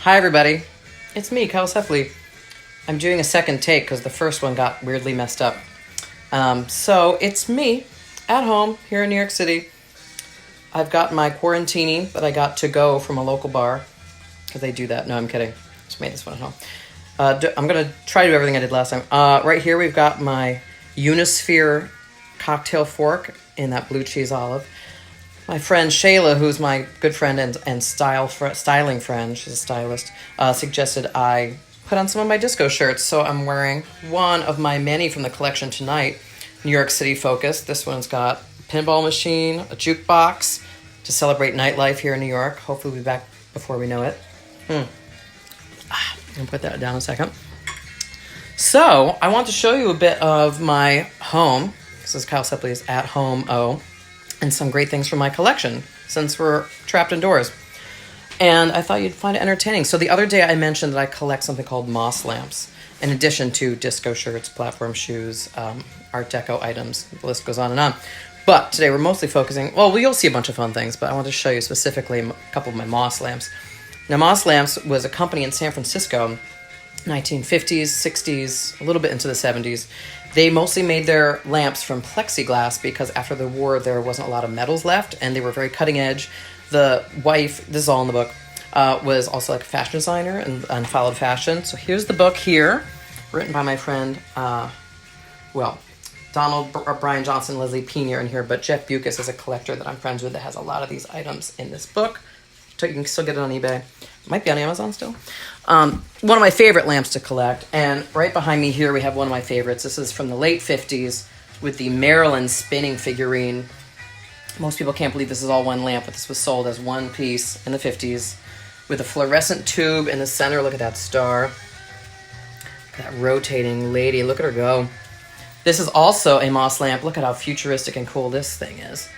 Hi everybody, it's me, Kyle Supley. I'm doing a second take because the first one got weirdly messed up. So it's me at home here in New York City. I've got my quarantini that I got to go from a local bar because they do that. No, I'm kidding. Just made this one at home. I'm going to try to do everything I did last time. Right here we've got my Unisphere cocktail fork in that blue cheese olive. My friend Shayla, who's my good friend and styling friend, she's a stylist, suggested I put on some of my disco shirts. So I'm wearing one of my many from the collection tonight, New York City focused. This one's got a pinball machine, a jukebox to celebrate nightlife here in New York. Hopefully we'll be back before we know it. I'm going to put that down a second. So I want to show you a bit of my home. This is Kyle Supley's At Home O. And some great things from my collection since we're trapped indoors. And I thought you'd find it entertaining. So the other day I mentioned that I collect something called moss lamps, in addition to disco shirts, platform shoes, Art Deco items. The list goes on and on. But today we're mostly focusing, well, you'll see a bunch of fun things, but I want to show you specifically a couple of my moss lamps. Now, Moss Lamps was a company in San Francisco, 1950s, 60s, a little bit into the 70s. They mostly made their lamps from plexiglass because after the war there wasn't a lot of metals left and they were very cutting edge. The wife, this is all in the book, was also like a fashion designer and followed fashion. So here's the book here, written by my friend, Donald Brian Johnson, Leslie Pena in here, but Jeff Bucas is a collector that I'm friends with that has a lot of these items in this book. So you can still get it on eBay. It might be on Amazon still. One of my favorite lamps to collect. And right behind me here we have one of my favorites. This is from the late 50s with the Marilyn spinning figurine. Most people can't believe this is all one lamp, but this was sold as one piece in the 50s with a fluorescent tube in the center. Look at that star. That rotating lady. Look at her go. This is also a moss lamp. Look at how futuristic and cool this thing is.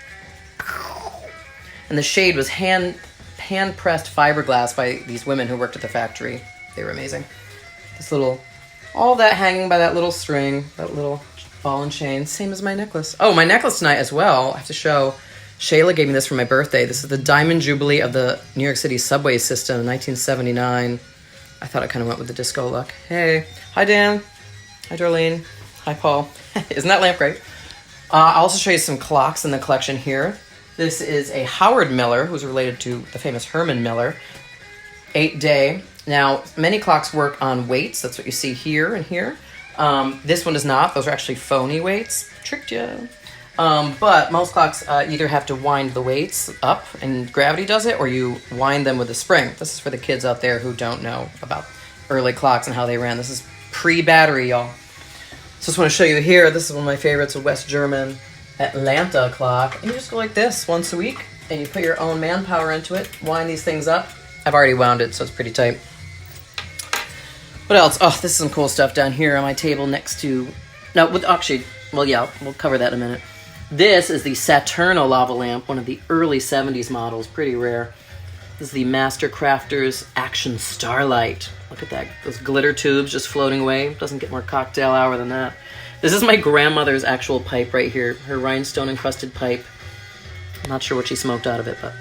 And the shade was hand-pressed fiberglass by these women who worked at the factory. They were amazing. This little, all that hanging by that little string, that little ball and chain, same as my necklace. Oh, my necklace tonight as well, I have to show. Shayla gave me this for my birthday. This is the Diamond Jubilee of the New York City subway system in 1979. I thought it kind of went with the disco look. Hey, hi Dan. Hi Darlene. Hi Paul. Isn't that lamp great? I'll also show you some clocks in the collection here. This is a Howard Miller, who's related to the famous Herman Miller, 8-day. Now, many clocks work on weights. That's what you see here and here. This one does not. Those are actually phony weights. Tricked you. But most clocks either have to wind the weights up, and gravity does it, or you wind them with a spring. This is for the kids out there who don't know about early clocks and how they ran. This is pre-battery, y'all. So I just want to show you here. This is one of my favorites, a West German Atlanta clock, and you just go like this once a week and you put your own manpower into it, wind these things up. I've already wound it, so it's pretty tight. What else? Oh, this is some cool stuff down here on my table next to, we'll cover that in a minute. This is the Saturno lava lamp, one of the early 70s models, pretty rare. This is the Master Crafters Action Starlight. Look at that, those glitter tubes just floating away. Doesn't get more cocktail hour than that. This is my grandmother's actual pipe right here. Her rhinestone-encrusted pipe. I'm not sure what she smoked out of it, but...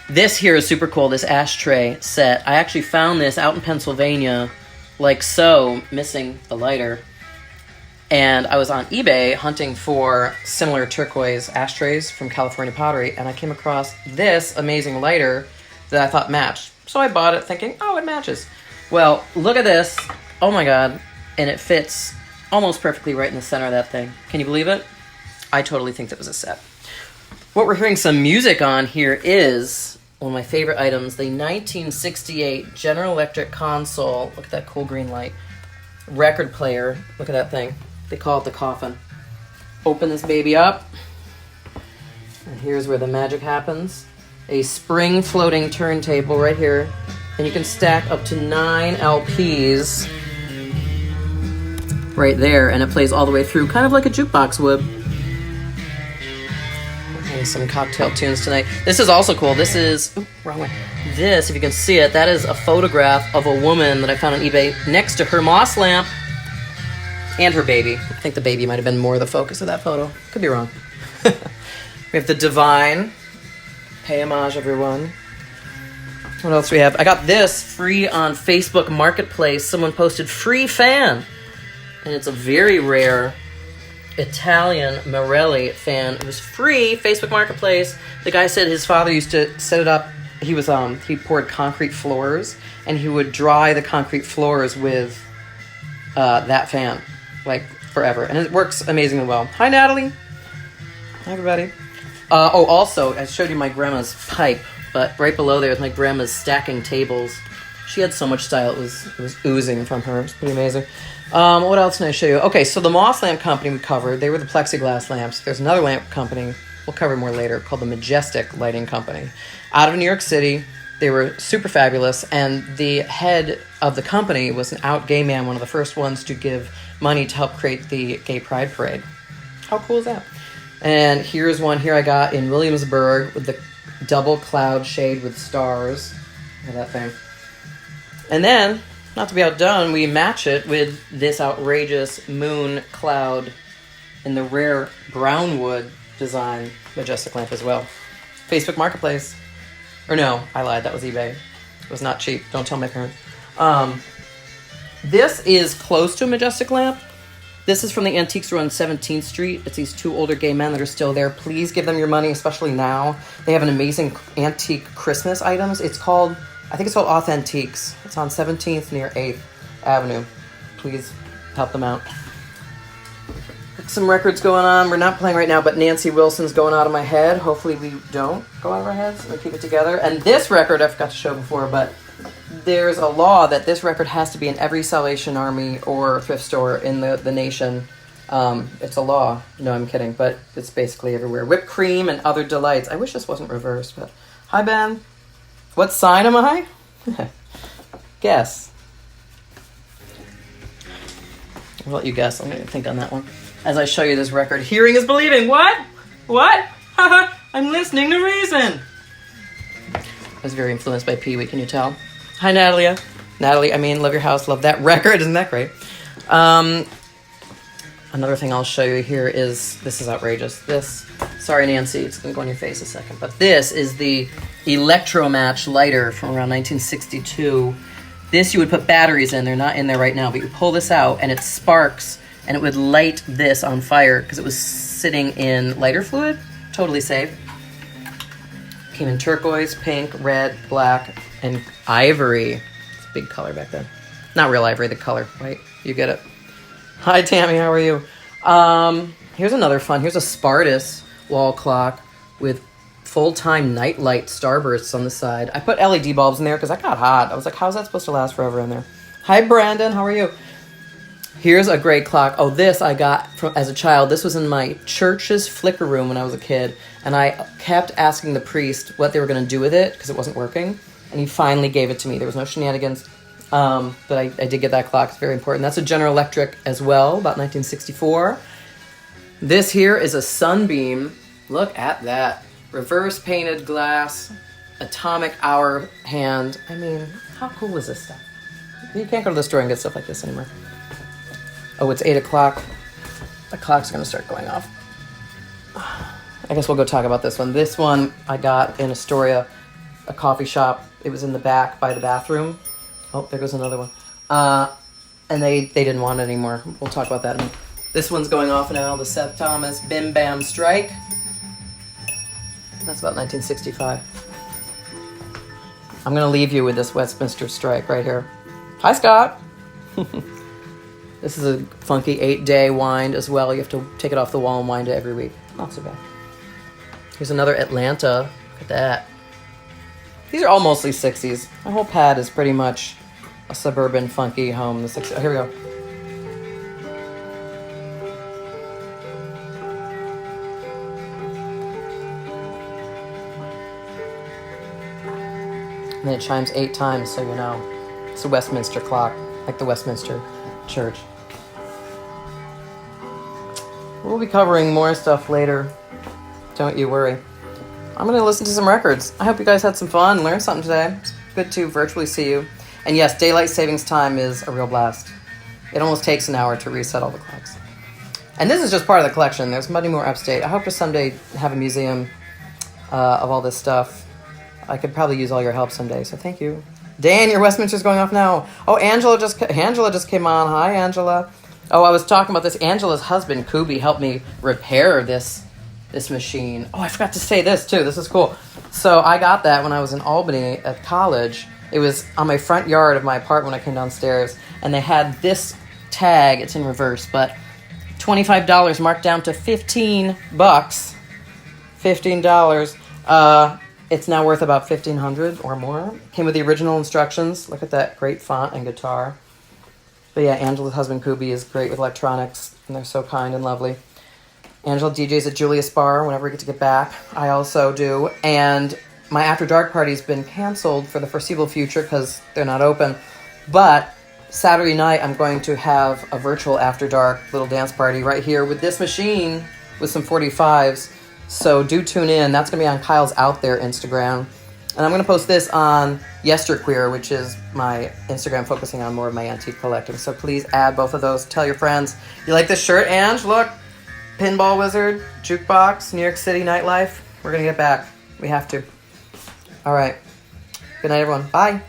This here is super cool, this ashtray set. I actually found this out in Pennsylvania, like so, missing the lighter. And I was on eBay hunting for similar turquoise ashtrays from California Pottery, and I came across this amazing lighter that I thought matched. So I bought it thinking, oh, it matches. Well, look at this. Oh my God. And it fits almost perfectly right in the center of that thing. Can you believe it? I totally think that was a set. What we're hearing some music on here is one of my favorite items, the 1968 General Electric console. Look at that cool green light. Record player. Look at that thing. They call it the coffin. Open this baby up. And here's where the magic happens. A spring floating turntable right here. And you can stack up to 9 LPs right there, and it plays all the way through, kind of like a jukebox would. And some cocktail tunes tonight. This is also cool. This is, wrong way. This, if you can see it, that is a photograph of a woman that I found on eBay next to her moss lamp and her baby. I think the baby might have been more the focus of that photo. Could be wrong. We have the Divine. Pay homage, everyone. What else do we have? I got this free on Facebook Marketplace. Someone posted free fan. And it's a very rare Italian Morelli fan. It was free, Facebook Marketplace. The guy said his father used to set it up. He poured concrete floors, and he would dry the concrete floors with that fan, like forever. And it works amazingly well. Hi, Natalie. Hi, everybody. Also, I showed you my grandma's pipe, but right below there is my grandma's stacking tables. She had so much style, it was oozing from her. It was pretty amazing. What else can I show you? Okay, so the Moss lamp company we covered, they were the plexiglass lamps. There's another lamp company we'll cover more later called the Majestic Lighting Company. Out of New York City, they were super fabulous, and the head of the company was an out gay man, one of the first ones to give money to help create the Gay Pride Parade. How cool is that? And here's one here I got in Williamsburg with the double cloud shade with stars. Look at that thing. And then, not to be outdone, we match it with this outrageous moon cloud in the rare brownwood design Majestic lamp as well. Facebook Marketplace. Or no, I lied. That was eBay. It was not cheap. Don't tell my parents. This is close to a Majestic lamp. This is from the antique store on 17th Street. It's these two older gay men that are still there. Please give them your money, especially now. They have an amazing antique Christmas items. I think it's called Authentiques. It's on 17th near 8th Avenue. Please help them out. Some records going on. We're not playing right now, but Nancy Wilson's going out of my head. Hopefully we don't go out of our heads. We keep it together. And this record I forgot to show before, but there's a law that this record has to be in every Salvation Army or thrift store in the nation. It's a law. No, I'm kidding, but it's basically everywhere. Whipped cream and other delights. I wish this wasn't reversed, but hi, Ben. What sign am I? Guess. I'll let you guess. I'm going to think on that one. As I show you this record. Hearing is believing. What? What? I'm listening to reason. I was very influenced by Pee Wee, can you tell? Hi, Natalia. Natalie, love your house. Love that record. Isn't that great? Another thing I'll show you here is, this is outrageous. Sorry, Nancy, it's going to go on your face a second. But this is the Electromatch lighter from around 1962. This you would put batteries in. They're not in there right now, but you pull this out and it sparks and it would light this on fire because it was sitting in lighter fluid. Totally safe. Came in turquoise, pink, red, black, and ivory. It's a big color back then. Not real ivory, the color, right? You get it. Hi, Tammy, how are you? Here's another fun. Here's a Spartus wall clock with full-time nightlight starbursts on the side. I put LED bulbs in there because I got hot. I was like, how's that supposed to last forever in there? Hi, Brandon, how are you? Here's a great clock. Oh, this I got as a child. This was in my church's flicker room when I was a kid, and I kept asking the priest what they were going to do with it because it wasn't working, and he finally gave it to me. There was no shenanigans, but I did get that clock. It's very important. That's a General Electric as well, about 1964. This here is a Sunbeam. Look at that. Reverse painted glass, atomic hour hand. How cool is this stuff? You can't go to the store and get stuff like this anymore. Oh, it's 8 o'clock. The clock's going to start going off. I guess we'll go talk about this one. This one I got in Astoria, a coffee shop. It was in the back by the bathroom. Oh, there goes another one. And they didn't want it anymore. We'll talk about that in a minute. This one's going off now, the Seth Thomas Bim Bam Strike. That's about 1965. I'm going to leave you with this Westminster Strike right here. Hi, Scott. This is a funky 8-day wind as well. You have to take it off the wall and wind it every week. Not so bad. Here's another Atlanta. Look at that. These are all mostly 60s. My whole pad is pretty much a suburban funky home in the 60s. Oh, here we go. And then it chimes 8 times, so you know. It's a Westminster clock, like the Westminster Church. We'll be covering more stuff later. Don't you worry. I'm going to listen to some records. I hope you guys had some fun, learned something today. It's good to virtually see you. And yes, daylight savings time is a real blast. It almost takes an hour to reset all the clocks. And this is just part of the collection. There's many more upstate. I hope to someday have a museum of all this stuff. I could probably use all your help someday, so thank you. Dan, your Westminster's going off now. Oh, Angela just came on. Hi, Angela. Oh, I was talking about this. Angela's husband, Kubi, helped me repair this machine. Oh, I forgot to say this, too. This is cool. So I got that when I was in Albany at college. It was on my front yard of my apartment when I came downstairs, and they had this tag. It's in reverse, but $25 marked down to $15. $15. It's now worth about $1,500 or more. Came with the original instructions. Look at that great font and guitar. But yeah, Angela's husband, Kubi, is great with electronics, and they're so kind and lovely. Angela DJs at Julius Bar whenever we get back. I also do. And my After Dark party's been canceled for the foreseeable future because they're not open. But Saturday night, I'm going to have a virtual After Dark little dance party right here with this machine with some 45s. So do tune in. That's going to be on Kyle's Out There Instagram. And I'm going to post this on Yesterqueer, which is my Instagram focusing on more of my antique collecting. So please add both of those. Tell your friends. You like this shirt, Ange? Look. Pinball Wizard, Jukebox, New York City Nightlife. We're going to get back. We have to. All right. Good night, everyone. Bye.